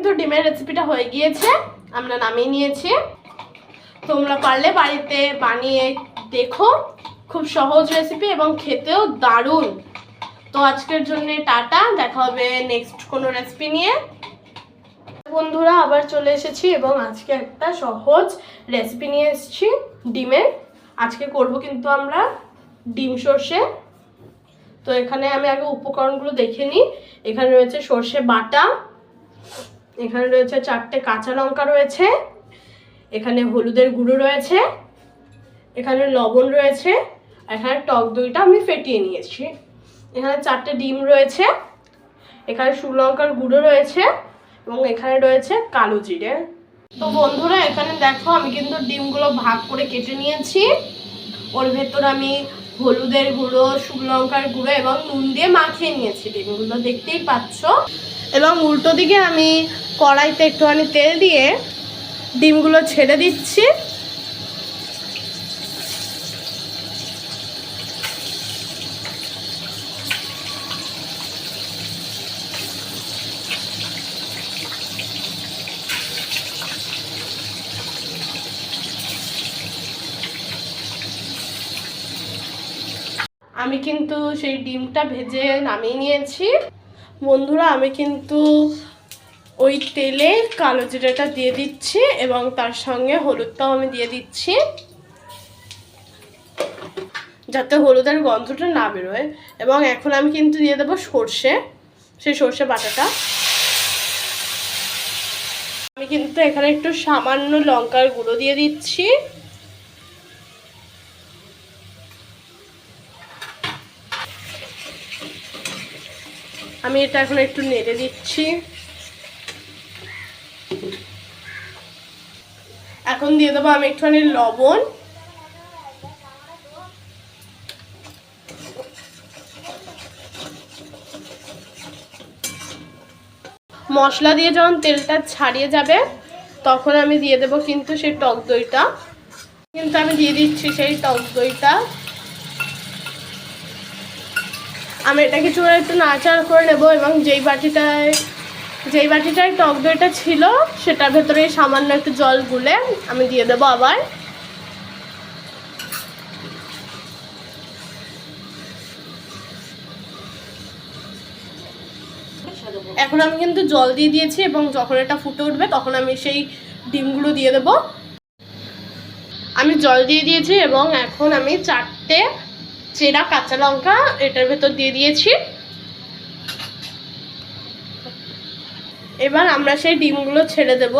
কিন্তু ডিমের রেসিপিটা হয়ে গিয়েছে, আমরা নামিয়ে নিয়েছি। তোমরা পারলে বাড়িতে বানিয়ে দেখো, খুব সহজ রেসিপি এবং খেতেও দারুণ। তো আজকের জন্য টাটা, দেখা হবে নেক্সট কোনো রেসিপি নিয়ে। বন্ধুরা আবার চলে এসেছি এবং আজকে একটা সহজ রেসিপি নিয়ে এসেছি ডিমের। আজকে করব কিন্তু আমরা ডিম সর্ষে। তো এখানে আমি আগে উপকরণগুলো দেখে নিই। এখানে রয়েছে সর্ষে বাটা, এখানে রয়েছে 4টে কাঁচা লঙ্কা রয়েছে, এখানে হলুদের গুঁড়ো রয়েছে, এখানে লবণ রয়েছে, এখানে টক দইটা আমি ফেটিয়ে নিয়েছি, এখানে 4টে ডিম রয়েছে, এখানে শুকনো লঙ্কার গুঁড়ো রয়েছে এবং এখানে রয়েছে কালো জিরে। তো বন্ধুরা এখানে দেখো আমি কিন্তু ডিমগুলো ভাগ করে কেটে নিয়েছি। ওর ভেতর আমি হলুদের গুঁড়ো, শুকনো লঙ্কার গুঁড়ো এবং নুন দিয়ে মাখিয়ে নিয়েছি ডিমগুলো, দেখতেই পাচ্ছ। এবং উল্টো দিকে আমি কড়াইতে একটুখানি তেল দিয়ে ডিমগুলো ছেড়ে দিচ্ছি। আমি কিন্তু সেই ডিমটা ভেজে নামিয়ে নিয়েছি। বন্ধুরা আমি কিন্তু ওই তেলে কালো জিরাটা দিয়ে দিচ্ছি এবং তার সঙ্গে হলুদটাও আমি দিয়ে দিচ্ছি, যাতে হলুদের গন্ধটা না বেরোয়। এবং এখন আমি কিন্তু দিয়ে দেবো সর্ষে, সেই সর্ষে বাটাটা। আমি কিন্তু এখানে একটু সামান্য লঙ্কার গুঁড়ো দিয়ে দিচ্ছি। আমি এটা এখন একটু নেড়ে দিচ্ছি। এখন দিয়ে দেবো আমি একটুখানি লবণ, মশলা দিয়ে যখন তেলটা ছাড়িয়ে যাবে তখন আমি দিয়ে দেবো কিন্তু সেই টক দইটা। কিন্তু আমি দিয়ে দিচ্ছি সেই টক দইটা। আমি এটা কিছু একটু নাড়াচাড়া করে নেবো এবং যেই বাটিটায় টক দইটা ছিল সেটার ভেতরে সামান্য একটু জল গুলে আমি দিয়ে দেবো আবার। এখন আমি কিন্তু জল দিয়ে দিয়েছি এবং যখন এটা ফুটে উঠবে তখন আমি সেই ডিমগুলো দিয়ে দেবো। আমি জল দিয়ে দিয়েছি এবং এখন আমি 4টে চেরা কাঁচা লঙ্কা এটার ভেতর দিয়ে দিয়েছি। এবার আমরা সেই ডিমগুলো ছেড়ে দেব।